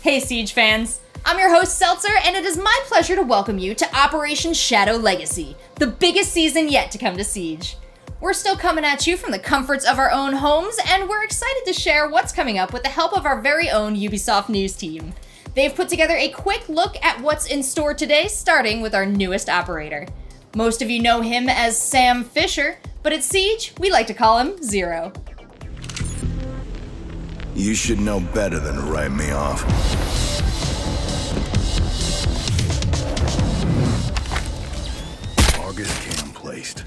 Hey Siege fans, I'm your host Seltzer, and it is my pleasure to welcome you to Operation Shadow Legacy, the biggest season yet to come to Siege. We're still coming at you from the comforts of our own homes, and we're excited to share what's coming up with the help of our very own Ubisoft news team. They've put together a quick look at what's in store today, starting with our newest operator. Most of you know him as Sam Fisher, but at Siege, we like to call him Zero. You should know better than to write me off. August cam placed.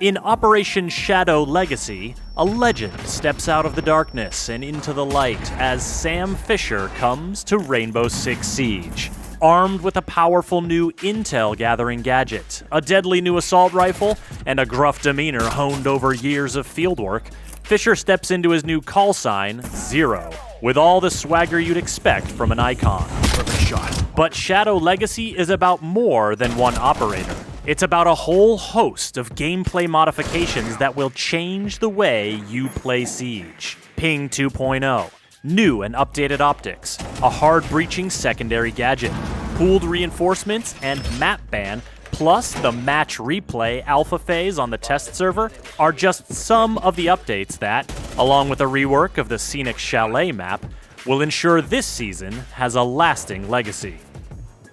In Operation Shadow Legacy, a legend steps out of the darkness and into the light as Sam Fisher comes to Rainbow Six Siege. Armed with a powerful new intel-gathering gadget, a deadly new assault rifle, and a gruff demeanor honed over years of fieldwork, Fisher steps into his new call sign, Zero, with all the swagger you'd expect from an icon. Perfect shot. But Shadow Legacy is about more than one operator. It's about a whole host of gameplay modifications that will change the way you play Siege. Ping 2.0, new and updated optics, a hard-breaching secondary gadget, pooled reinforcements, and map ban, plus the match replay alpha phase on the test server are just some of the updates that, along with a rework of the scenic Chalet map, will ensure this season has a lasting legacy.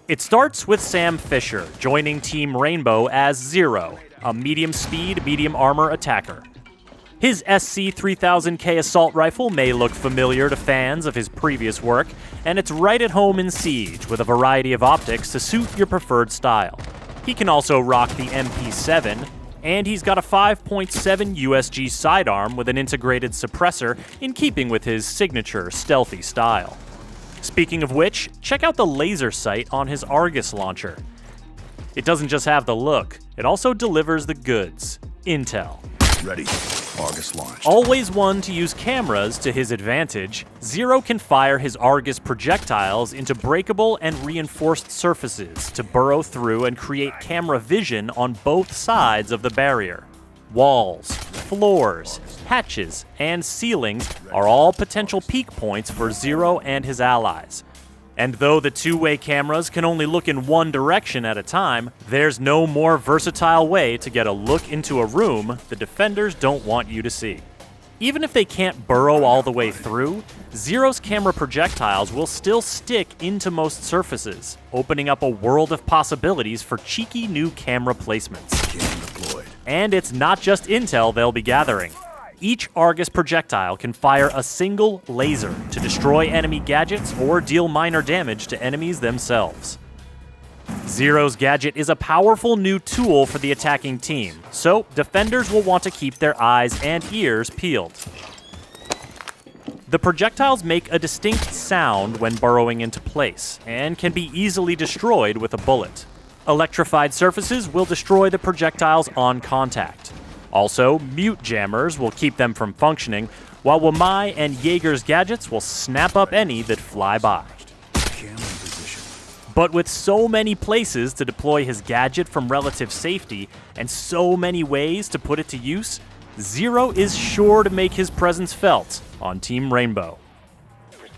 It starts with Sam Fisher joining Team Rainbow as Zero, a medium-speed, medium-armor attacker. His SC-3000K assault rifle may look familiar to fans of his previous work, and it's right at home in Siege with a variety of optics to suit your preferred style. He can also rock the MP7, and he's got a 5.7 USG sidearm with an integrated suppressor in keeping with his signature stealthy style. Speaking of which, check out the laser sight on his Argus launcher. It doesn't just have the look, it also delivers the goods. Intel. Ready. Argus launched. Always one to use cameras to his advantage, Zero can fire his Argus projectiles into breakable and reinforced surfaces to burrow through and create camera vision on both sides of the barrier. Walls, floors, hatches, and ceilings are all potential peak points for Zero and his allies. And though the two-way cameras can only look in one direction at a time, there's no more versatile way to get a look into a room the defenders don't want you to see. Even if they can't burrow all the way through, Zero's camera projectiles will still stick into most surfaces, opening up a world of possibilities for cheeky new camera placements. Cam deployed. And it's not just intel they'll be gathering. Each Argus projectile can fire a single laser to destroy enemy gadgets or deal minor damage to enemies themselves. Zero's gadget is a powerful new tool for the attacking team, so defenders will want to keep their eyes and ears peeled. The projectiles make a distinct sound when burrowing into place, and can be easily destroyed with a bullet. Electrified surfaces will destroy the projectiles on contact. Also, mute jammers will keep them from functioning, while Wamai and Jaeger's gadgets will snap up any that fly by. Cam in position. But with so many places to deploy his gadget from relative safety, and so many ways to put it to use, Zero is sure to make his presence felt on Team Rainbow.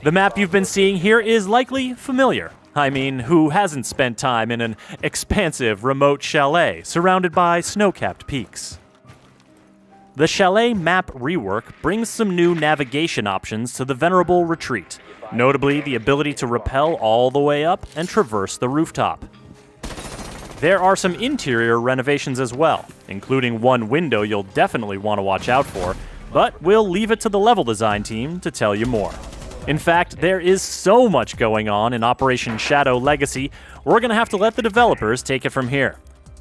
The map you've been seeing here is likely familiar. I mean, who hasn't spent time in an expansive, remote chalet surrounded by snow-capped peaks? The Chalet map rework brings some new navigation options to the venerable retreat, notably the ability to rappel all the way up and traverse the rooftop. There are some interior renovations as well, including one window you'll definitely want to watch out for, but we'll leave it to the level design team to tell you more. In fact, there is so much going on in Operation Shadow Legacy, we're going to have to let the developers take it from here.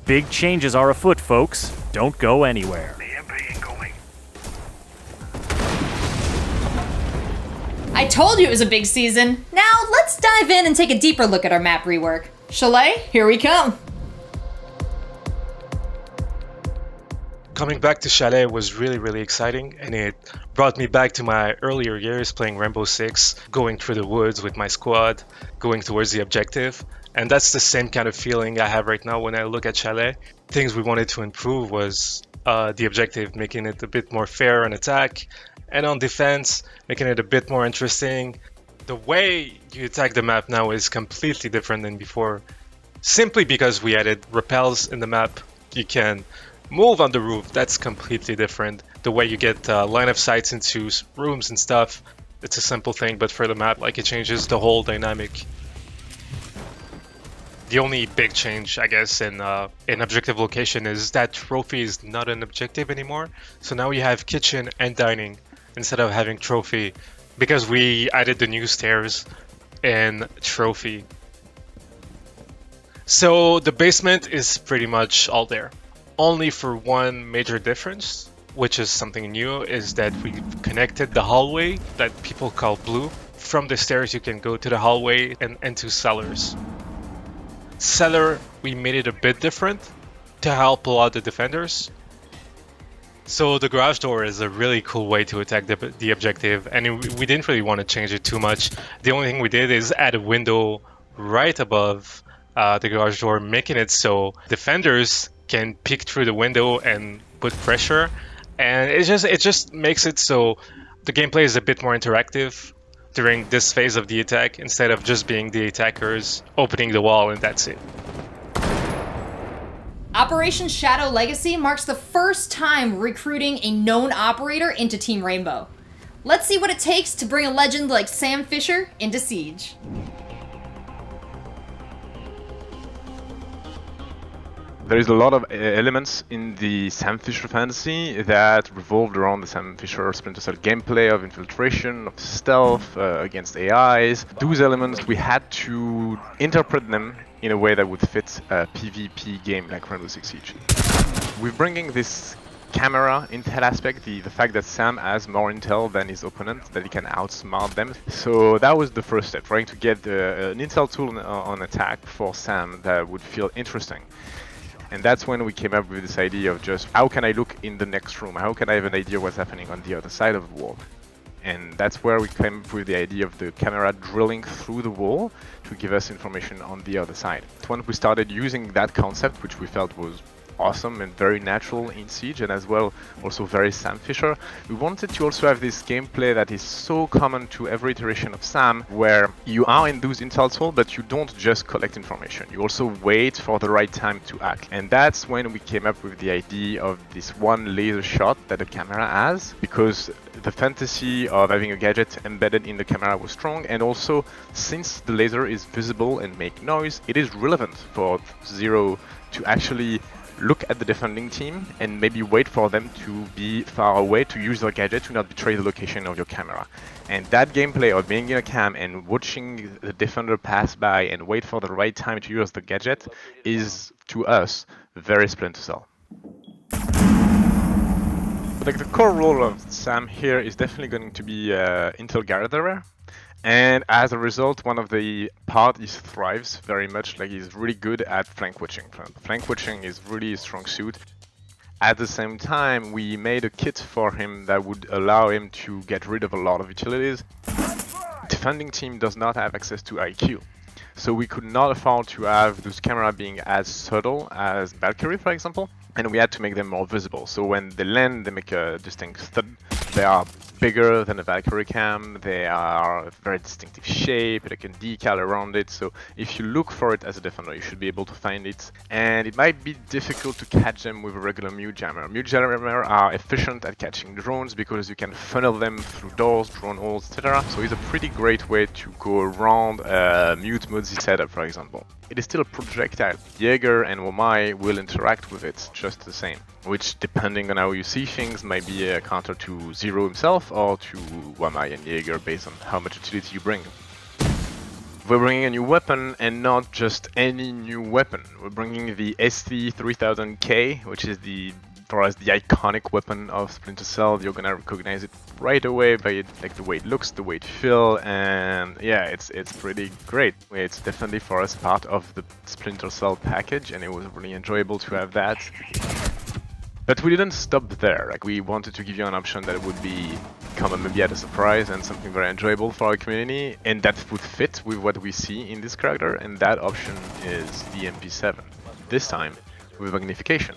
Big changes are afoot, folks. Don't go anywhere. I told you it was a big season. Now let's dive in and take a deeper look at our map rework. Chalet, here we come. Coming back to Chalet was really exciting, and it brought me back to my earlier years playing Rainbow Six, going through the woods with my squad, going towards the objective. And that's the same kind of feeling I have right now when I look at Chalet. Things we wanted to improve was the objective, making it a bit more fair on attack, and on defense, making it a bit more interesting, The way you attack the map now is completely different than before. Simply because we added rappels in the map, you can move on the roof. That's completely different. The way you get line of sight into rooms and stuff, it's a simple thing, but for the map, like, it changes the whole dynamic. The only big change, I guess, in objective location is that trophy is not an objective anymore. So now you have kitchen and dining instead of having trophy, because we added the new stairs in trophy. So the basement is pretty much all there. Only for one major difference, which is something new, is that we connected the hallway that people call blue. From the stairs you can go to the hallway and into cellars. Cellar, we made it a bit different to help a lot of the defenders. So the garage door is a really cool way to attack the objective, and we didn't really want to change it too much. The only thing we did is add a window right above the garage door, making it so defenders can peek through the window and put pressure, and it just makes it so the gameplay is a bit more interactive during this phase of the attack, instead of just being the attackers opening the wall and that's it. Operation Shadow Legacy marks the first time recruiting a known operator into Team Rainbow. Let's see what it takes to bring a legend like Sam Fisher into Siege. There is a lot of elements in the Sam Fisher fantasy that revolved around the Sam Fisher Splinter Cell gameplay of infiltration, of stealth, against AIs. Those elements, we had to interpret them in a way that would fit a PvP game like Rainbow Six Siege. We're bringing this camera intel aspect, the fact that Sam has more intel than his opponent, that he can outsmart them. So that was the first step, trying to get an intel tool on attack for Sam that would feel interesting. And that's when we came up with this idea of just, how can I look in the next room? How can I have an idea what's happening on the other side of the wall? And that's where we came up with the idea of the camera drilling through the wall to give us information on the other side. When we started using that concept, which we felt was awesome and very natural in Siege, and as well also very Sam Fisher, we wanted to also have this gameplay that is so common to every iteration of Sam, where you are in those intel tools, but you don't just collect information, you also wait for the right time to act. And that's when we came up with the idea of this one laser shot that the camera has, because the fantasy of having a gadget embedded in the camera was strong, and also since the laser is visible and make noise, it is relevant for Zero to actually look at the defending team and maybe wait for them to be far away to use their gadget to not betray the location of your camera. And that gameplay of being in a cam and watching the defender pass by and wait for the right time to use the gadget is, to us, very Splinter Cell. Like, the core role of Sam here is definitely going to be intel gatherer. And as a result, one of the parties thrives very much, like he's really good at flank watching. Flank watching is really a strong suit. At the same time, we made a kit for him that would allow him to get rid of a lot of utilities. Defending team does not have access to IQ, so we could not afford to have those cameras being as subtle as Valkyrie, for example, and we had to make them more visible. So when they land, they make a distinct thud. They are bigger than a Valkyrie cam, they are a very distinctive shape, they can decal around it, so if you look for it as a defender, you should be able to find it. And it might be difficult to catch them with a regular mute jammer. Mute jammer are efficient at catching drones because you can funnel them through doors, drone holes, etc. So it's a pretty great way to go around a mute mode setup, for example. It is still a projectile. Jaeger and Wamai will interact with it just the same, which, depending on how you see things, might be a counter to Zero himself or to Wamai and Jaeger based on how much utility you bring. We're bringing a new weapon, and not just any new weapon. We're bringing the ST3000K, which is for us the iconic weapon of Splinter Cell. You're gonna recognize it right away by like the way it looks, the way it feels, and yeah, it's pretty great. It's definitely for us part of the Splinter Cell package, and it was really enjoyable to have that. But we didn't stop there. Like, we wanted to give you an option that would come maybe at a surprise and something very enjoyable for our community, and that would fit with what we see in this character, and that option is the MP7. This time with magnification.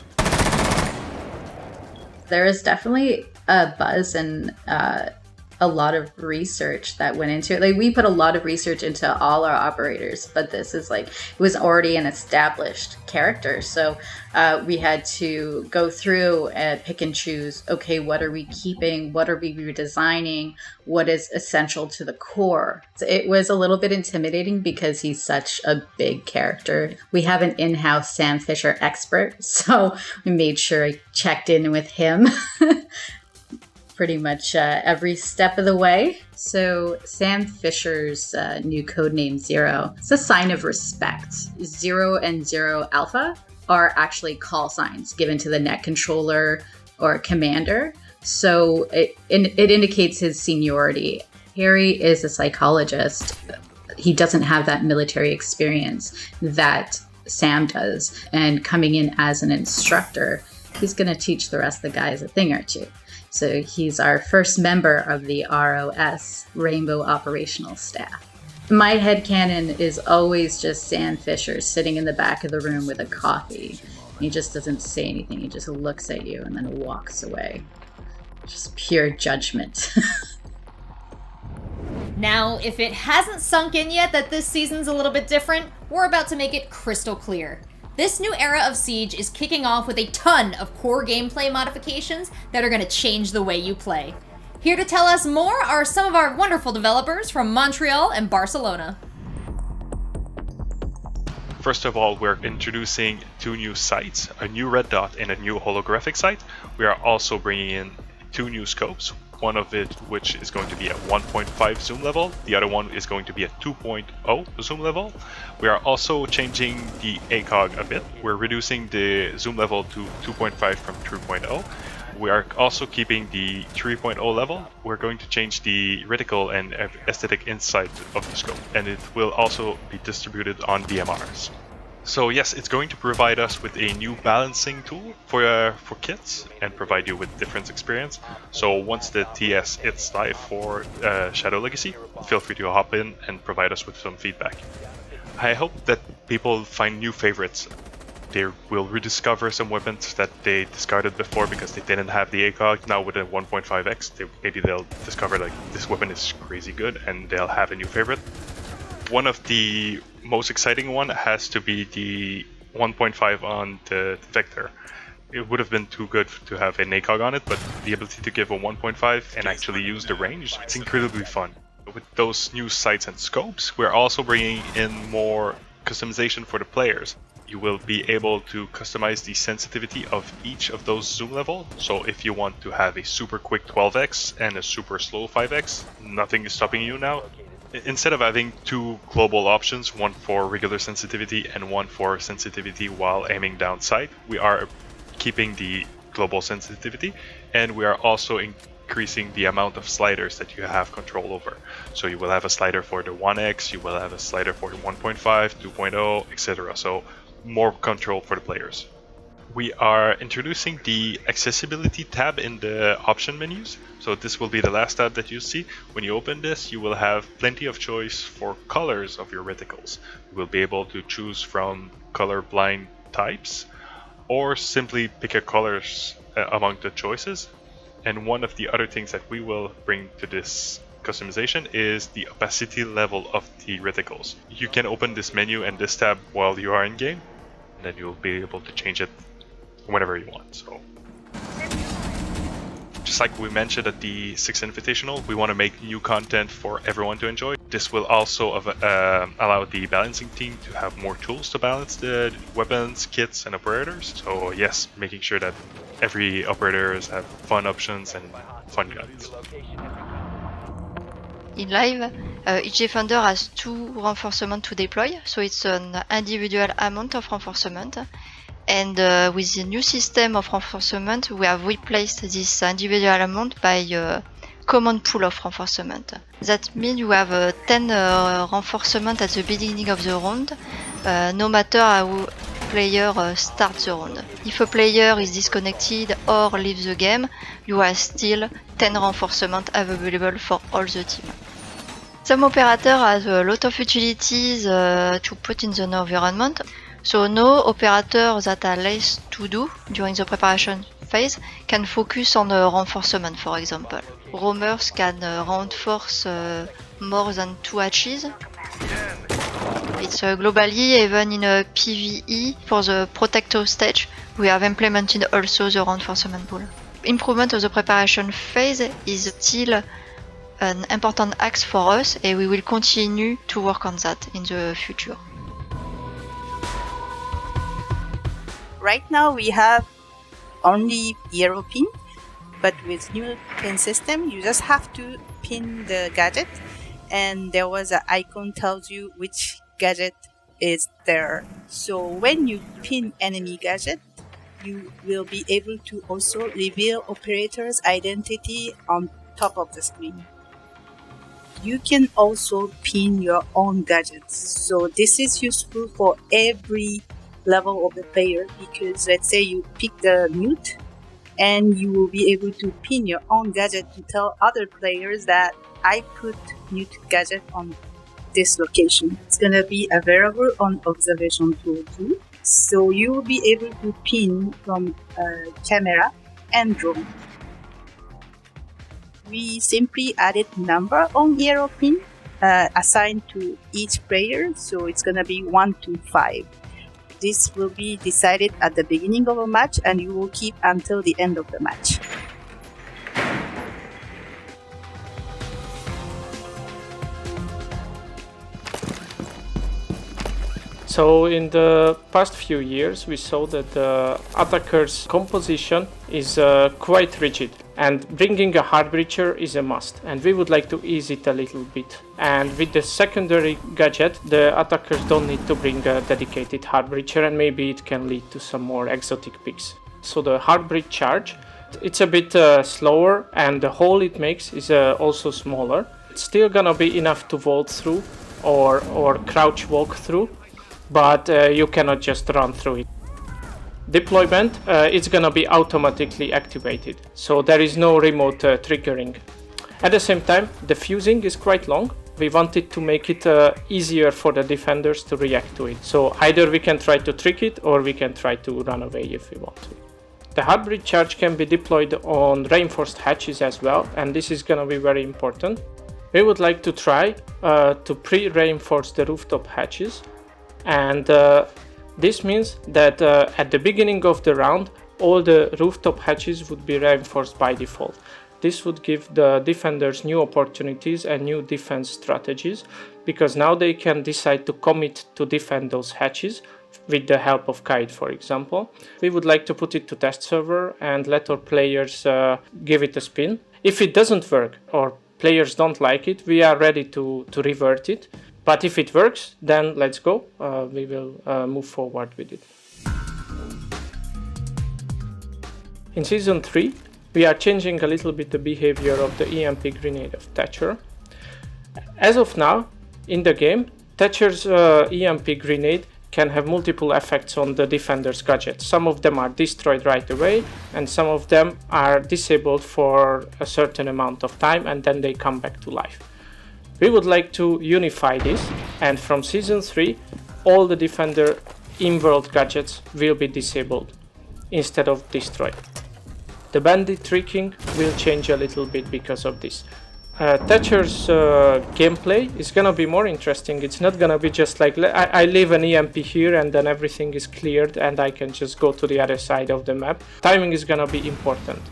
There is definitely a buzz and a a lot of research that went into it. Like, we put a lot of research into all our operators, but this is like, it was already an established character. So we had to go through and pick and choose, okay, what are we keeping? What are we redesigning? What is essential to the core? So it was a little bit intimidating because he's such a big character. We have an in-house Sam Fisher expert, so we made sure I checked in with him pretty much every step of the way. So Sam Fisher's new codename Zero, it's a sign of respect. 0 and 0 Alpha are actually call signs given to the net controller or commander. So it indicates his seniority. Harry is a psychologist. He doesn't have that military experience that Sam does. And coming in as an instructor, he's going to teach the rest of the guys a thing or two. So he's our first member of the ROS, Rainbow Operational Staff. My headcanon is always just Sam Fisher sitting in the back of the room with a coffee. He just doesn't say anything. He just looks at you and then walks away. Just pure judgment. Now, if it hasn't sunk in yet that this season's a little bit different, we're about to make it crystal clear. This new era of Siege is kicking off with a ton of core gameplay modifications that are going to change the way you play. Here to tell us more are some of our wonderful developers from Montreal and Barcelona. First of all, we're introducing 2 new sights, a new red dot and a new holographic sight. We are also bringing in 2 new scopes, one of it which is going to be at 1.5 zoom level, the other one is going to be at 2.0 zoom level. We are also changing the ACOG a bit. We're reducing the zoom level to 2.5 from 3.0. We are also keeping the 3.0 level. We're going to change the reticle and aesthetic insight of the scope, and it will also be distributed on DMRs. So yes, it's going to provide us with a new balancing tool for kits and provide you with different experience. So once the TS hits live for Shadow Legacy, feel free to hop in and provide us with some feedback. I hope that people find new favorites. They will rediscover some weapons that they discarded before because they didn't have the ACOG. Now with a 1.5x, maybe they'll discover like this weapon is crazy good and they'll have a new favorite. One of the most exciting one has to be the 1.5 on the Vector. It would have been too good to have an ACOG on it, but the ability to give a 1.5 and actually use the range, it's incredibly fun. With those new sights and scopes, we're also bringing in more customization for the players. You will be able to customize the sensitivity of each of those zoom level. So if you want to have a super quick 12x and a super slow 5x, nothing is stopping you now. Instead of having 2 global options, one for regular sensitivity and one for sensitivity while aiming down sight, we are keeping the global sensitivity, and we are also increasing the amount of sliders that you have control over. So you will have a slider for the 1x, you will have a slider for the 1.5, 2.0, etc. So more control for the players. We are introducing the accessibility tab in the option menus. So this will be the last tab that you see. When you open this, you will have plenty of choice for colors of your reticles. You will be able to choose from colorblind types or simply pick a colors among the choices. And one of the other things that we will bring to this customization is the opacity level of the reticles. You can open this menu and this tab while you are in game, and then you'll be able to change it whenever you want. So just like we mentioned at the 6th Invitational, we want to make new content for everyone to enjoy. This will also allow the balancing team to have more tools to balance the weapons, kits, and operators. So yes, making sure that every operators have fun options and fun guns. In live, each defender has 2 reinforcements to deploy, so it's an individual amount of reinforcement. And with the new system of reinforcement, we have replaced this individual amount by a common pool of reinforcement. That means you have 10 reinforcement at the beginning of the round, no matter how player starts the round. If a player is disconnected or leaves the game, you have still 10 reinforcement available for all the team. Some operator has a lot of utilities to put in the environment. So no operator that has less to do during the preparation phase can focus on the reinforcement, for example. roamers can reinforce more than 2 hatches. It's globally, even in a PvE, for the protector stage, we have implemented also the reinforcement pool. Improvement of the preparation phase is still an important axe for us, and we will continue to work on that in the future. Right now we have only hero pin, but with new pin system, you just have to pin the gadget, and there was an icon tells you which gadget is there. So when you pin enemy gadget, you will be able to also reveal operator's identity on top of the screen. You can also pin your own gadgets. So this is useful for every level of the player, because let's say you pick the mute and you will be able to pin your own gadget to tell other players that I put mute gadget on this location. It's going to be available on observation tool too. So you will be able to pin from camera and drone. We simply added number on hero pin assigned to each player. So it's going to be 1 to 5. This will be decided at the beginning of a match, and you will keep until the end of the match. So in the past few years, we saw that the attacker's composition is quite rigid, and bringing a hard breacher is a must, and we would like to ease it a little bit. And with the secondary gadget, the attackers don't need to bring a dedicated hard breacher, and maybe it can lead to some more exotic picks. So the hard breach charge, it's a bit slower, and the hole it makes is also smaller. It's still gonna be enough to vault through or crouch walk through, but you cannot just run through it. Deployment, it's gonna be automatically activated, so there is no remote triggering. At the same time, the fusing is quite long. We wanted to make it easier for the defenders to react to it. So either we can try to trick it, or we can try to run away if we want to. The hard breach charge can be deployed on reinforced hatches as well, and this is gonna be very important. We would like to try to pre-reinforce the rooftop hatches. And this means that at the beginning of the round, all the rooftop hatches would be reinforced by default. This would give the defenders new opportunities and new defense strategies, because now they can decide to commit to defend those hatches with the help of Kite, for example. We would like to put it to test server and let our players give it a spin. If it doesn't work or players don't like it, we are ready to revert it. But if it works, then let's go. We will move forward with it. In Season 3, we are changing a little bit the behavior of the EMP grenade of Thatcher. As of now, in the game, Thatcher's EMP grenade can have multiple effects on the defender's gadgets. Some of them are destroyed right away, and some of them are disabled for a certain amount of time, and then they come back to life. We would like to unify this, and from Season 3, all the defender in-world gadgets will be disabled instead of destroyed. The bandit tricking will change a little bit because of this. Thatcher's gameplay is gonna be more interesting. It's not gonna be just like I leave an EMP here and then everything is cleared and I can just go to the other side of the map. Timing is gonna be important,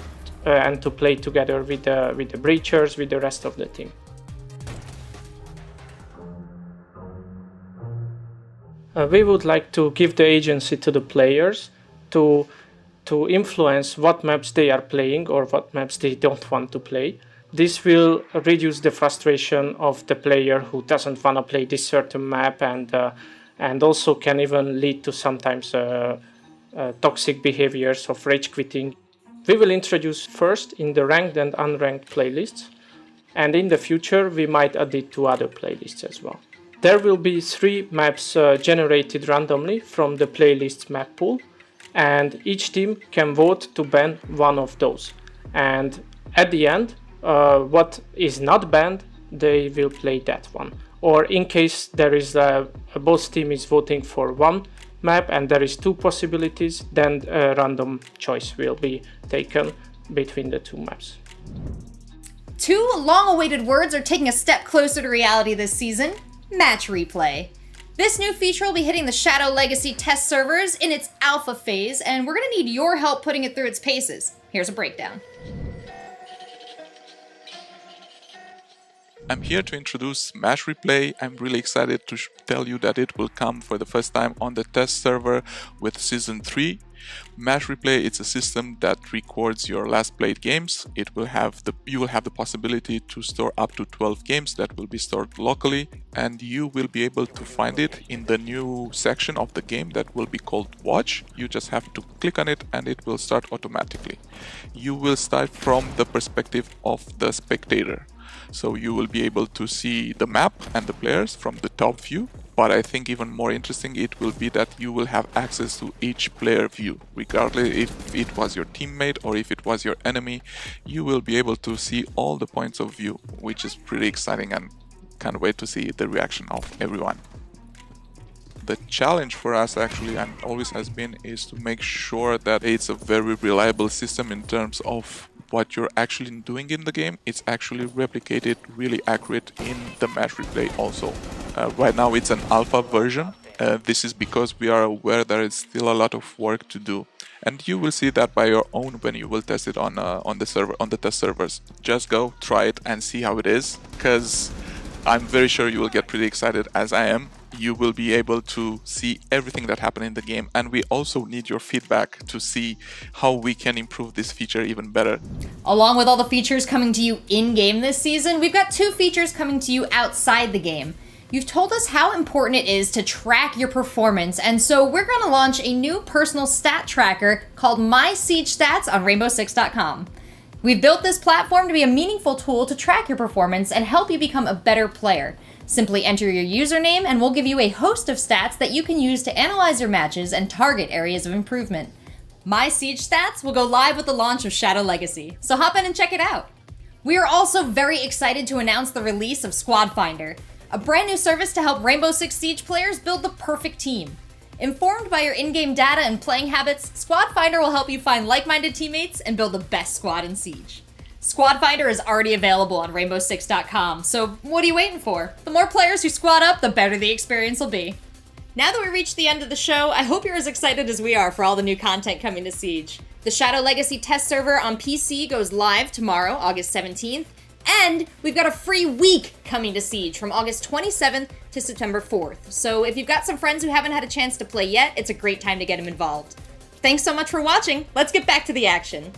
and to play together with the breachers, with the rest of the team. We would like to give the agency to the players to influence what maps they are playing or what maps they don't want to play. This will reduce the frustration of the player who doesn't want to play this certain map, and also can even lead to sometimes toxic behaviors of rage quitting. We will introduce first in the ranked and unranked playlists, and in the future we might add it to other playlists as well. There will be 3 maps generated randomly from the playlist map pool, and each team can vote to ban one of those. And at the end, what is not banned, they will play that one. Or in case there is both team is voting for one map and there is 2 possibilities, then a random choice will be taken between the 2 maps. Two long-awaited words are taking a step closer to reality this season: match replay. This new feature will be hitting the Shadow Legacy test servers in its alpha phase, and we're going to need your help putting it through its paces. Here's a breakdown. I'm here to introduce Match Replay. I'm really excited to tell you that it will come for the first time on the test server with Season 3. Match Replay is a system that records your last played games. You will have the possibility to store up to 12 games that will be stored locally, and you will be able to find it in the new section of the game that will be called Watch. You just have to click on it and it will start automatically. You will start from the perspective of the spectator. So you will be able to see the map and the players from the top view. But I think even more interesting it will be that you will have access to each player view. Regardless if it was your teammate or if it was your enemy, you will be able to see all the points of view, which is pretty exciting, and can't wait to see the reaction of everyone. The challenge for us actually, and always has been, is to make sure that it's a very reliable system in terms of what you're actually doing in the game. It's actually replicated really accurate in the match replay also. Right now it's an alpha version. This is because we are aware there is still a lot of work to do, and you will see that by your own when you will test it on the test servers. Just go try it and see how it is, because I'm very sure you will get pretty excited as I am. You will be able to see everything that happened in the game, and we also need your feedback to see how we can improve this feature even better. Along with all the features coming to you in-game this season, we've got two features coming to you outside the game. You've told us how important it is to track your performance, and so we're going to launch a new personal stat tracker called My Siege Stats on Rainbow6.com. We've built this platform to be a meaningful tool to track your performance and help you become a better player. Simply enter your username and we'll give you a host of stats that you can use to analyze your matches and target areas of improvement. My Siege Stats will go live with the launch of Shadow Legacy, so hop in and check it out. We are also very excited to announce the release of Squad Finder, a brand new service to help Rainbow Six Siege players build the perfect team. Informed by your in-game data and playing habits, Squad Finder will help you find like-minded teammates and build the best squad in Siege. Squad Finder is already available on Rainbow6.com, so what are you waiting for? The more players who squad up, the better the experience will be. Now that we reached the end of the show, I hope you're as excited as we are for all the new content coming to Siege. The Shadow Legacy test server on PC goes live tomorrow, August 17th, and we've got a free week coming to Siege from August 27th to September 4th. So if you've got some friends who haven't had a chance to play yet, it's a great time to get them involved. Thanks so much for watching. Let's get back to the action.